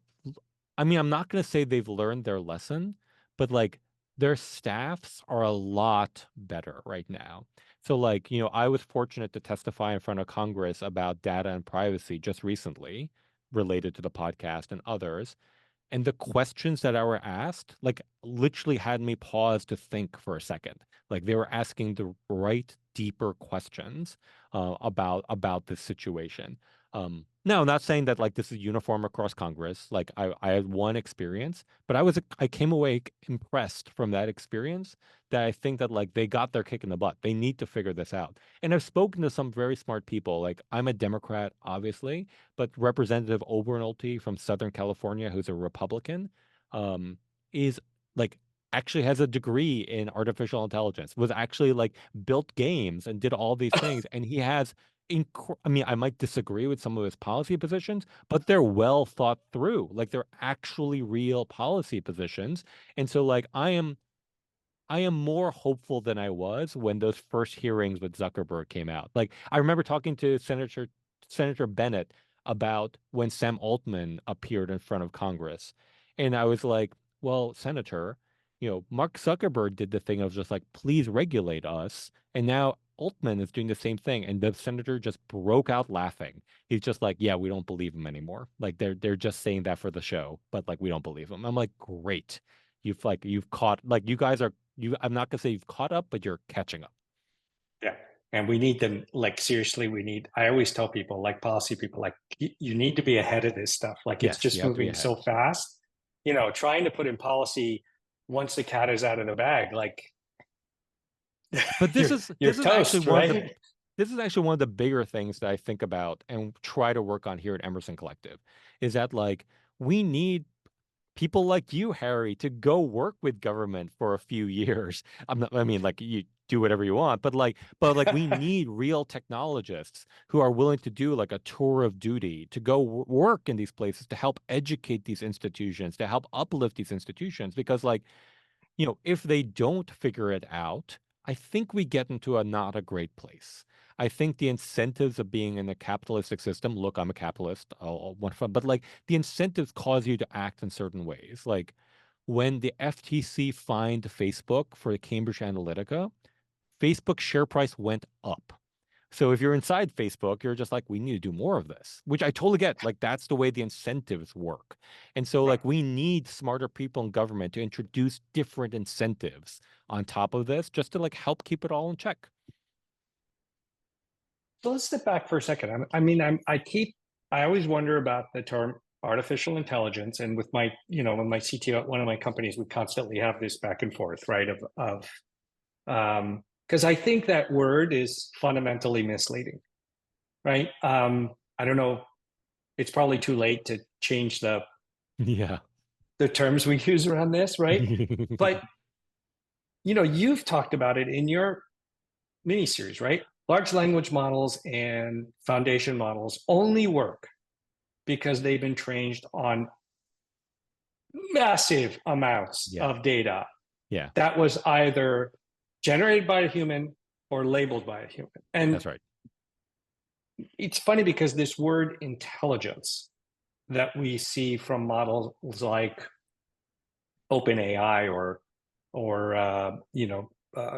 Speaker 2: I mean, I'm not going to say they've learned their lesson, but like their staffs are a lot better right now. So like, I was fortunate to testify in front of Congress about data and privacy just recently related to the podcast and others. And the questions that I were asked, like, literally had me pause to think for a second. Like, they were asking the right, deeper questions about this situation. Now, I'm not saying that like this is uniform across Congress. Like, I had one experience, but I came away impressed from that experience that I think that like they got their kick in the butt. They need to figure this out. And I've spoken to some very smart people. Like, I'm a Democrat, obviously, but Representative Obernolte from Southern California, who's a Republican, is like actually has a degree in artificial intelligence, was actually like built games and did all these things. And he has, I mean, I might disagree with some of his policy positions, but they're well thought through. Like they're actually real policy positions. And so like I am more hopeful than I was when those first hearings with Zuckerberg came out. Like I remember talking to Senator Bennett about when Sam Altman appeared in front of Congress. And I was like, well, Senator, Mark Zuckerberg did the thing of just like, please regulate us. And now Altman is doing the same thing. And the senator just broke out laughing. He's just like, yeah, we don't believe him anymore. Like they're just saying that for the show, but like we don't believe him. I'm like, great. You've caught like you guys are I'm not gonna say you've caught up, but you're catching up.
Speaker 3: Yeah. And we need them, like, seriously, I always tell people, like policy people, like, you need to be ahead of this stuff. Like, it's
Speaker 2: Yes,
Speaker 3: just
Speaker 2: you have to be
Speaker 3: moving
Speaker 2: ahead.
Speaker 3: so fast. Trying to put in policy once the cat is out of the bag, like,
Speaker 2: But this
Speaker 3: you're
Speaker 2: is
Speaker 3: toast,
Speaker 2: actually one of
Speaker 3: right?
Speaker 2: this is actually one of the bigger things that I think about and try to work on here at Emerson Collective, is that like we need people like you, Harry, to go work with government for a few years. I mean, like you do whatever you want, but we need real technologists who are willing to do like a tour of duty to go work in these places to help educate these institutions, to help uplift these institutions. Because like, if they don't figure it out, I think we get into a not a great place. I think the incentives of being in a capitalistic system, look, I'm a capitalist, but like the incentives cause you to act in certain ways. Like when the FTC fined Facebook for Cambridge Analytica, Facebook share price went up. So if you're inside Facebook, you're just like, we need to do more of this, which I totally get. Like that's the way the incentives work. And so
Speaker 3: Right.
Speaker 2: like we need smarter people in government to introduce different incentives on top of this just to like help keep it all in check.
Speaker 3: So let's step back for a second. I always wonder about the term artificial intelligence, and with with my CTO at one of my companies, we constantly have this back and forth, right? Because I think that word is fundamentally misleading, right? I don't know. It's probably too late to change
Speaker 2: Yeah.
Speaker 3: the terms we use around this, right? But you've talked about it in your mini series, right? Large language models and foundation models only work because they've been trained on massive amounts
Speaker 2: Yeah.
Speaker 3: of data
Speaker 2: Yeah.
Speaker 3: that was either generated by a human or labeled by a human. And
Speaker 2: That's right.
Speaker 3: it's funny because this word intelligence that we see from models like OpenAI or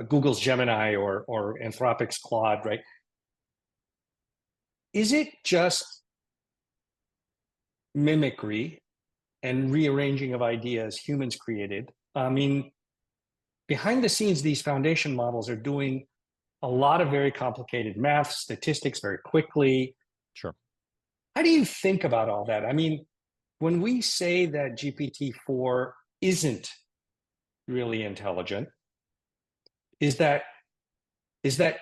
Speaker 3: Google's Gemini or Anthropic's Claude, right? Is it just mimicry and rearranging of ideas humans created? I mean, behind the scenes, these foundation models are doing a lot of very complicated math, statistics very quickly.
Speaker 2: Sure.
Speaker 3: How do you think about all that? I mean, when we say that GPT-4 isn't really intelligent, is that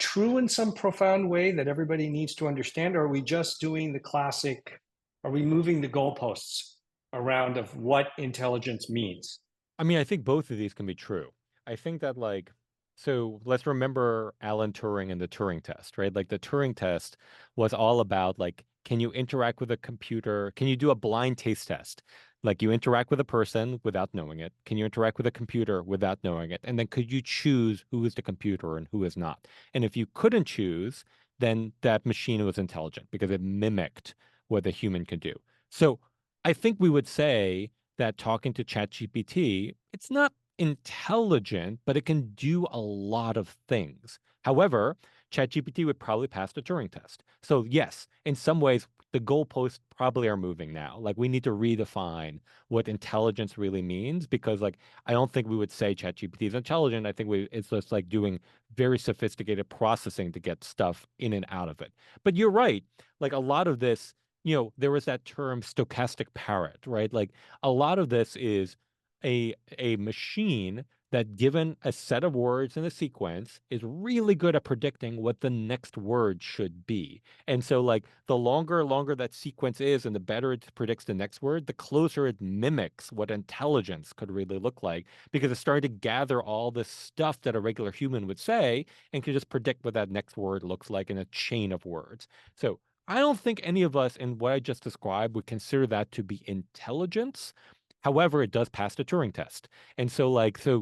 Speaker 3: true in some profound way that everybody needs to understand? Or are we just doing the classic, are we moving the goalposts around of what intelligence means?
Speaker 2: I mean, I think both of these can be true. I think that like, so let's remember Alan Turing and the Turing test, right? Like the Turing test was all about like, can you interact with a computer? Can you do a blind taste test? Like you interact with a person without knowing it. Can you interact with a computer without knowing it? And then could you choose who is the computer and who is not? And if you couldn't choose, then that machine was intelligent because it mimicked what a human could do. So I think we would say that talking to ChatGPT, it's not intelligent, but it can do a lot of things. However, ChatGPT would probably pass the Turing test. So yes, in some ways, the goalposts probably are moving now. Like we need to redefine what intelligence really means because like I don't think we would say ChatGPT is intelligent. I think it's just like doing very sophisticated processing to get stuff in and out of it. But you're right. Like a lot of this, there was that term stochastic parrot, right? Like a lot of this is a machine that given a set of words in a sequence is really good at predicting what the next word should be. And so like the longer that sequence is and the better it predicts the next word, the closer it mimics what intelligence could really look like because it's starting to gather all this stuff that a regular human would say and can just predict what that next word looks like in a chain of words. So I don't think any of us in what I just described would consider that to be intelligence. However, it does pass the Turing test. And so,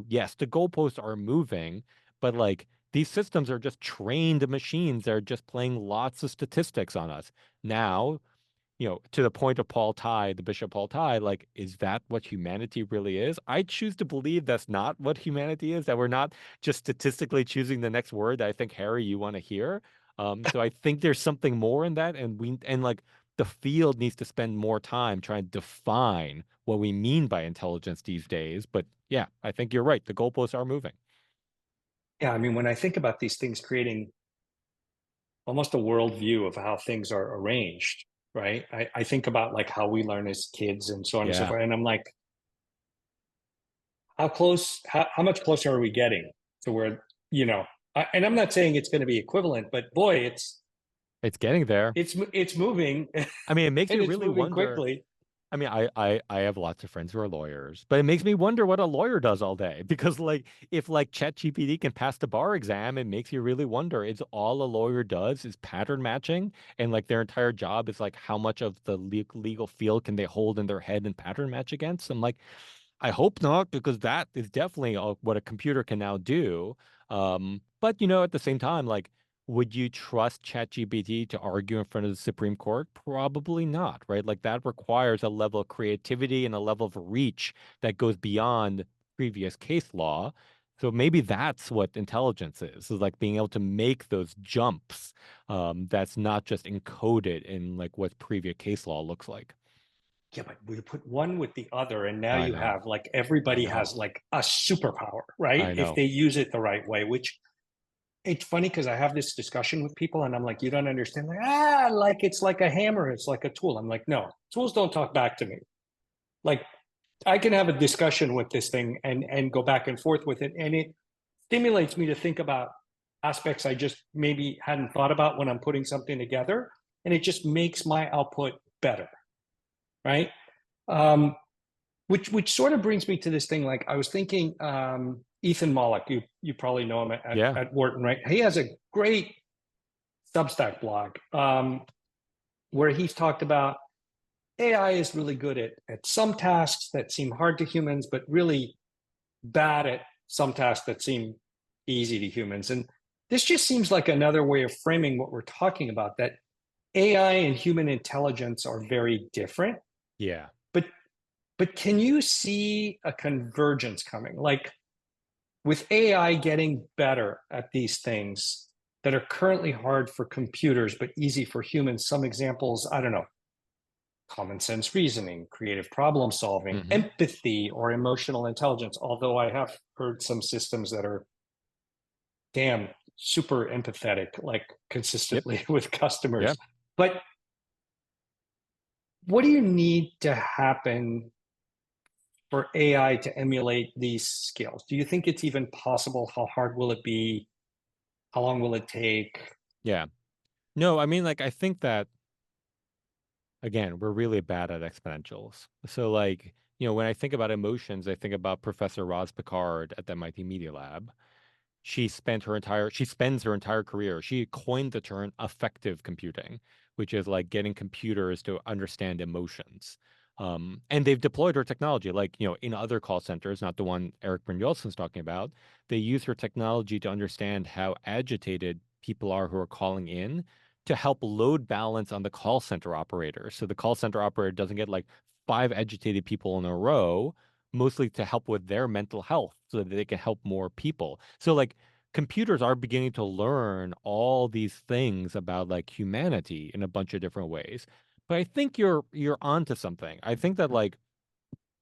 Speaker 2: yes, the goalposts are moving, but like these systems are just trained machines. They're just playing lots of statistics on us. Now, to the point of Paul Tye, the Bishop Paul Tye, like, is that what humanity really is? I choose to believe that's not what humanity is, that we're not just statistically choosing the next word that I think, Harry, you want to hear. So I think there's something more in that, and like the field needs to spend more time trying to define what we mean by intelligence these days. But yeah, I think you're right. The goalposts are moving.
Speaker 3: Yeah, I mean, when I think about these things creating almost a worldview of how things are arranged, right? I think about like how we learn as kids and so on and so
Speaker 2: Yeah.
Speaker 3: forth. And I'm like, how much closer are we getting to where, and I'm not saying it's going to be equivalent, but boy,
Speaker 2: It's getting there.
Speaker 3: it's moving
Speaker 2: I mean, it makes
Speaker 3: and
Speaker 2: you
Speaker 3: it's
Speaker 2: really
Speaker 3: moving
Speaker 2: wonder.
Speaker 3: quickly.
Speaker 2: I mean, I have lots of friends who are lawyers, but it makes me wonder what a lawyer does all day because like if like ChatGPT can pass the bar exam, it makes you really wonder is all a lawyer does is pattern matching and like their entire job is like how much of the legal field can they hold in their head and pattern match against? I'm like, I hope not because that is definitely what a computer can now do. But at the same time, like, would you trust ChatGPT to argue in front of the Supreme Court? Probably not, right? Like that requires a level of creativity and a level of reach that goes beyond previous case law. So maybe that's what intelligence is like being able to make those jumps, that's not just encoded in like what previous case law looks like.
Speaker 3: Yeah, but we put one with the other, and now
Speaker 2: I
Speaker 3: you
Speaker 2: know.
Speaker 3: have like
Speaker 2: I
Speaker 3: everybody
Speaker 2: know.
Speaker 3: has like a superpower, right?
Speaker 2: I
Speaker 3: If
Speaker 2: know.
Speaker 3: they use it the right way, which it's funny because I have this discussion with people and I'm like, you don't understand. Like it's like a hammer, it's like a tool. I'm like, no, tools don't talk back to me. Like I can have a discussion with this thing and go back and forth with it. And it stimulates me to think about aspects I just maybe hadn't thought about when I'm putting something together. And it just makes my output better. Right. Um, which sort of brings me to this thing. Like I was thinking, Ethan Mollick, you probably know him
Speaker 2: Yeah.
Speaker 3: at Wharton, right? He has a great Substack blog, where he's talked about AI is really good at some tasks that seem hard to humans, but really bad at some tasks that seem easy to humans. And this just seems like another way of framing what we're talking about, that AI and human intelligence are very different.
Speaker 2: Yeah.
Speaker 3: But can you see a convergence coming? Like with AI getting better at these things that are currently hard for computers, but easy for humans. Some examples, I don't know, common sense reasoning, creative problem solving,
Speaker 2: Hmm.
Speaker 3: empathy, or emotional intelligence. Although I have heard some systems that are damn super empathetic, like
Speaker 2: Yep.
Speaker 3: consistently with customers.
Speaker 2: Yeah.
Speaker 3: But what do you need to happen for AI to emulate these skills? Do you think it's even possible? How hard will it be? How long will it take?
Speaker 2: Yeah. No, I mean, like, I think that, again, we're really bad at exponentials. So, like, when I think about emotions, I think about Professor Roz Picard at the MIT Media Lab. She spends her entire career. She coined the term affective computing, which is like getting computers to understand emotions. And they've deployed her technology, like, in other call centers, not the one Eric Brynjolfsson's talking about. They use her technology to understand how agitated people are who are calling in to help load balance on the call center operator. So the call center operator doesn't get like five agitated people in a row, mostly to help with their mental health so that they can help more people. So like computers are beginning to learn all these things about like humanity in a bunch of different ways. But I think you're onto something. I think that like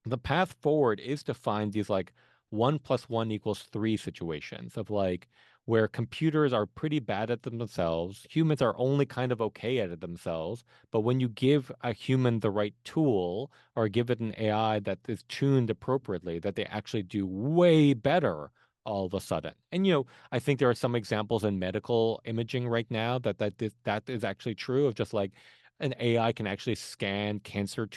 Speaker 2: the path forward is to find these like 1 + 1 = 3 situations of like where computers are pretty bad at them themselves. Humans are only kind of okay at it themselves. But when you give a human the right tool or give it an AI that is tuned appropriately, that they actually do way better all of a sudden. And I think there are some examples in medical imaging right now that is actually true of just like an AI can actually scan pictures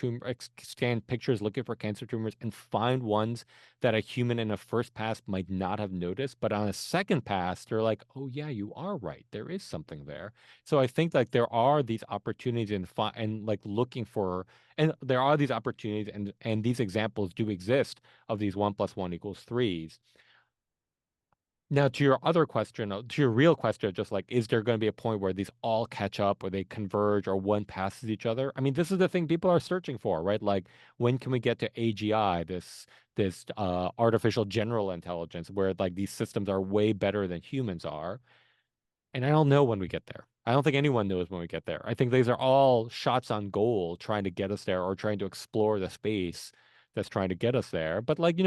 Speaker 2: looking for cancer tumors and find ones that a human in a first pass might not have noticed, but on a second pass, they're like, "Oh yeah, you are right. There is something there." So I think like there are these opportunities and like looking for, and there are these opportunities and these examples do exist of these 1 + 1 = 3s. Now, to your other question, to your real question, just like, is there going to be a point where these all catch up or they converge or one passes each other? I mean, this is the thing people are searching for, right? Like, when can we get to AGI, this artificial general intelligence, where like these systems are way better than humans are? And I don't know when we get there. I don't think anyone knows when we get there. I think these are all shots on goal trying to get us there or trying to explore the space that's trying to get us there. But like,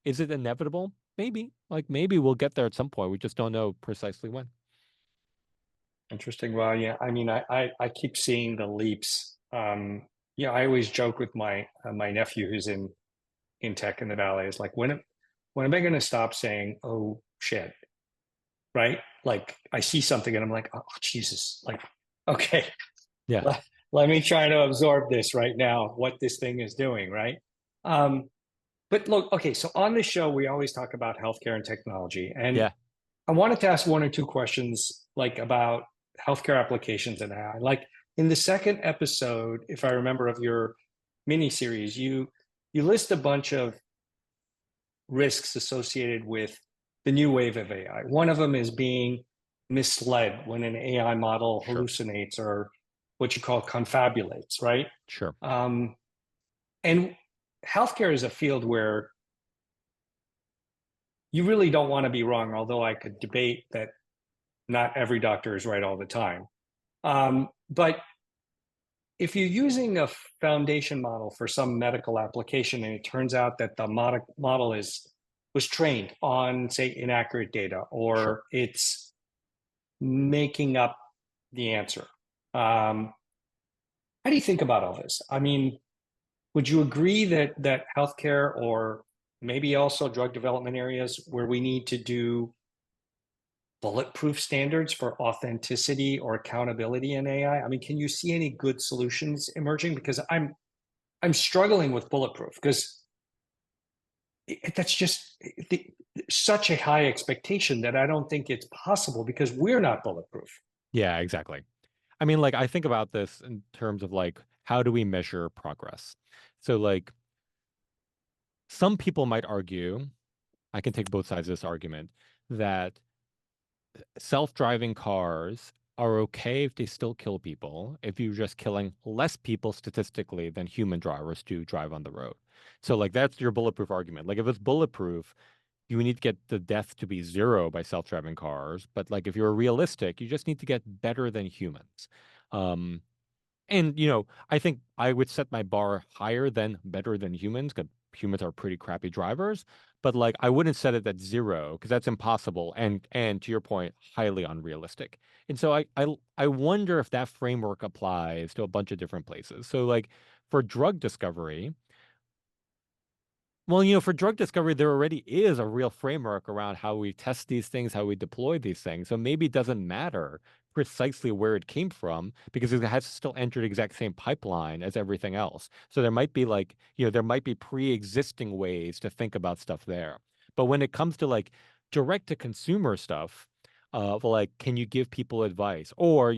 Speaker 2: is it inevitable? Maybe. Like maybe we'll get there at some point. We just don't know precisely when.
Speaker 3: Interesting. Well, yeah. I mean, I keep seeing the leaps. Yeah, I always joke with my nephew who's in tech in the valley. Is like when am I going to stop saying, "Oh shit," right? Like I see something and I'm like, "Oh Jesus!" Like, okay,
Speaker 2: Yeah.
Speaker 3: let me try to absorb this right now. What this thing is doing, right? Um, but look, okay. So on this show, we always talk about healthcare and technology, and
Speaker 2: Yeah.
Speaker 3: I wanted to ask one or two questions like about healthcare applications and AI. Like in the second episode, if I remember, of your mini series, you list a bunch of risks associated with the new wave of AI. One of them is being misled when an AI model
Speaker 2: Sure.
Speaker 3: hallucinates or what you call confabulates, right?
Speaker 2: Sure.
Speaker 3: And healthcare is a field where you really don't want to be wrong, although I could debate that not every doctor is right all the time. But if you're using a foundation model for some medical application and it turns out that the model was trained on, say, inaccurate data, or
Speaker 2: Sure.
Speaker 3: it's making up the answer, how do you think about all this? I mean, would you agree that healthcare, or maybe also drug development areas, where we need to do bulletproof standards for authenticity or accountability in AI? I mean, can you see any good solutions emerging? Because I'm struggling with bulletproof because that's just such a high expectation that I don't think it's possible because we're not bulletproof.
Speaker 2: Yeah, exactly. I mean, like, I think about this in terms of like, how do we measure progress? So, like, some people might argue, I can take both sides of this argument, that self-driving cars are okay if they still kill people, if you're just killing less people statistically than human drivers do drive on the road. So, like, that's your bulletproof argument. Like, if it's bulletproof, you need to get the death to be zero by self-driving cars. But like, if you're realistic, you just need to get better than humans. Um, And, I think I would set my bar higher than better than humans, because humans are pretty crappy drivers. But like, I wouldn't set it at zero because that's impossible and to your point, highly unrealistic. And so I wonder if that framework applies to a bunch of different places. So like for drug discovery, well, for drug discovery, there already is a real framework around how we test these things, how we deploy these things. So maybe it doesn't matter precisely where it came from because it has to still enter the exact same pipeline as everything else. So there might be like, there might be pre-existing ways to think about stuff there. But when it comes to like direct to consumer stuff, of like, can you give people advice? Or,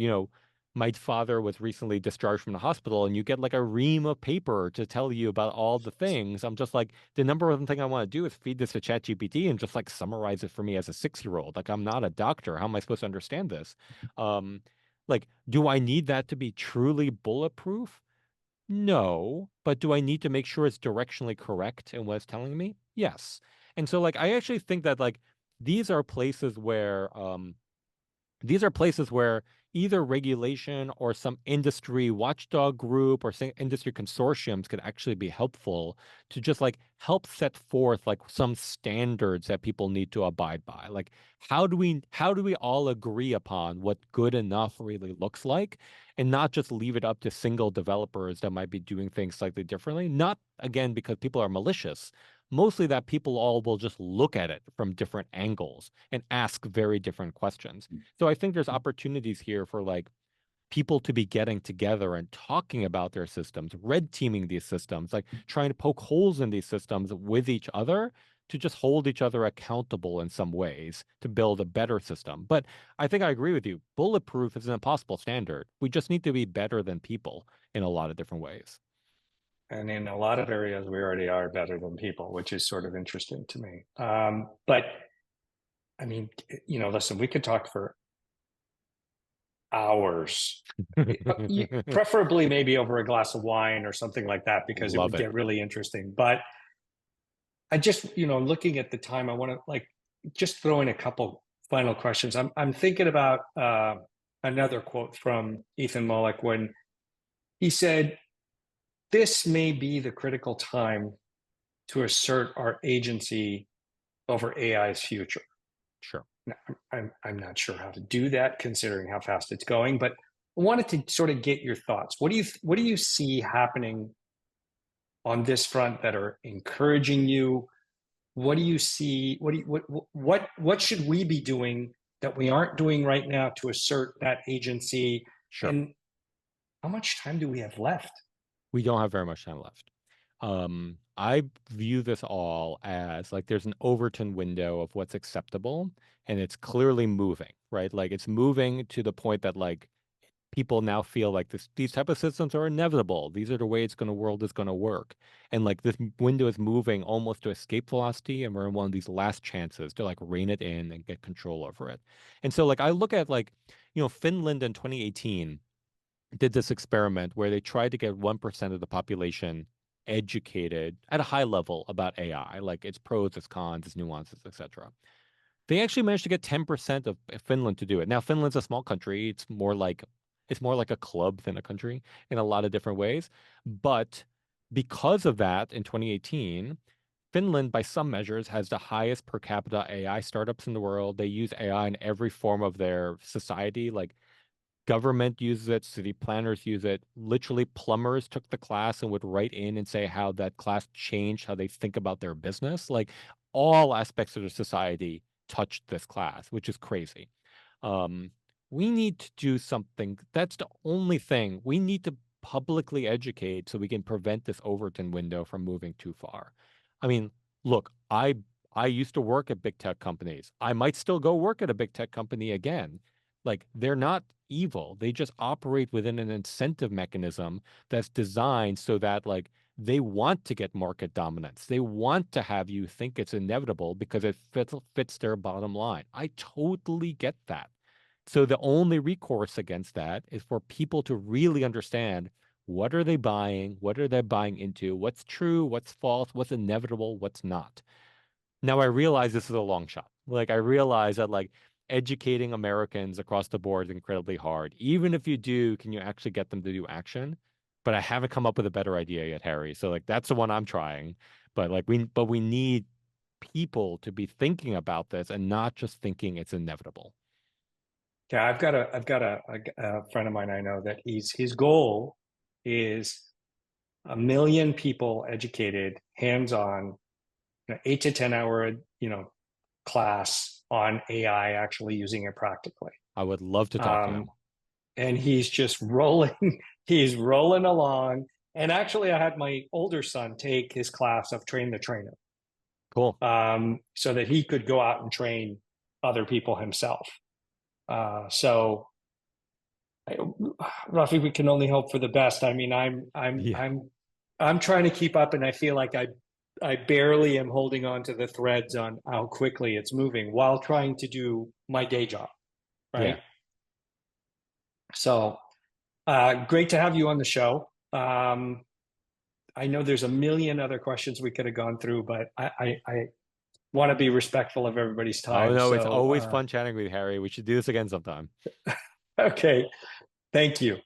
Speaker 2: my father was recently discharged from the hospital and you get like a ream of paper to tell you about all the things. I'm just like, the number one thing I want to do is feed this to ChatGPT and just like summarize it for me as a 6-year-old. Like, I'm not a doctor. How am I supposed to understand this? Um, like, do I need that to be truly bulletproof? No, but do I need to make sure it's directionally correct in what it's telling me? Yes. And so like I actually think that like these are places where either regulation or some industry watchdog group or some industry consortiums could actually be helpful to just like help set forth like some standards that people need to abide by. Like how do we all agree upon what good enough really looks like and not just leave it up to single developers that might be doing things slightly differently? Not again because people are malicious, mostly that people all will just look at it from different angles and ask very different questions. So I think there's opportunities here for like people to be getting together and talking about their systems, red teaming these systems, like trying to poke holes in these systems with each other to just hold each other accountable in some ways to build a better system. But I think I agree with you. Bulletproof is an impossible standard. We just need to be better than people in a lot of different ways.
Speaker 3: And in a lot of areas, we already are better than people, which is sort of interesting to me. But I mean, listen, we could talk for hours, preferably maybe over a glass of wine or something like that, because it
Speaker 2: Love
Speaker 3: would
Speaker 2: it.
Speaker 3: get really interesting. But I just, looking at the time, I want to like just throw in a couple final questions. I'm thinking about another quote from Ethan Mollick when he said, "This may be the critical time to assert our agency over AI's future."
Speaker 2: Sure.
Speaker 3: Now, I'm not sure how to do that considering how fast it's going, but I wanted to sort of get your thoughts. What do you see happening on this front that are encouraging you? What do you see? What should we be doing that we aren't doing right now to assert that agency?
Speaker 2: Sure.
Speaker 3: And how much time do we have left?
Speaker 2: We don't have very much time left. I view this all as like there's an Overton window of what's acceptable, and it's clearly moving, right? Like it's moving to the point that like people now feel like these type of systems are inevitable. These are the way world is going to work. And like this window is moving almost to escape velocity, and we're in one of these last chances to like rein it in and get control over it. And so like I look at like, Finland in 2018 did this experiment where they tried to get 1% of the population educated at a high level about AI, like its pros, its cons, its nuances, etc. They actually managed to get 10% of Finland to do it. Now, Finland's a small country. It's more like a club than a country in a lot of different ways. But because of that, in 2018, Finland, by some measures, has the highest per capita AI startups in the world. They use AI in every form of their society. Like government uses it, city planners use it. Literally, plumbers took the class and would write in and say how that class changed how they think about their business. Like all aspects of their society touched this class, which is crazy. Um, we need to do something. That's the only thing. We need to publicly educate so we can prevent this Overton window from moving too far. I mean, look, I used to work at big tech companies. I might still go work at a big tech company again. Like they're not evil. They just operate within an incentive mechanism that's designed so that like they want to get market dominance. They want to have you think it's inevitable because it fits their bottom line. I totally get that. So the only recourse against that is for people to really understand what are they buying, what are they buying into, what's true, what's false, what's inevitable, what's not. Now I realize this is a long shot. Like I realize that like educating Americans across the board is incredibly hard. Even if you do, can you actually get them to do action? But I haven't come up with a better idea yet, Harry. So like that's the one I'm trying. But we need people to be thinking about this and not just thinking it's inevitable.
Speaker 3: Yeah, I've got a friend of mine I know that his goal is 1 million people educated, hands-on, 8 to 10 hour, class on AI, actually using it practically.
Speaker 2: I would love to talk to him.
Speaker 3: And he's just rolling, he's rolling along. And actually, I had my older son take his class of Train the Trainer,
Speaker 2: Cool.
Speaker 3: so that he could go out and train other people himself. So, Rafi, we can only hope for the best. I mean,
Speaker 2: Yeah.
Speaker 3: I'm trying to keep up, and I feel like I barely am holding on to the threads on how quickly it's moving while trying to do my day job, right?
Speaker 2: Yeah.
Speaker 3: So, great to have you on the show. I know there's a million other questions we could have gone through, but I want to be respectful of everybody's
Speaker 2: Oh
Speaker 3: time.
Speaker 2: no, it's
Speaker 3: So,
Speaker 2: always fun chatting with you, Harry. We should do this again sometime.
Speaker 3: okay, thank you.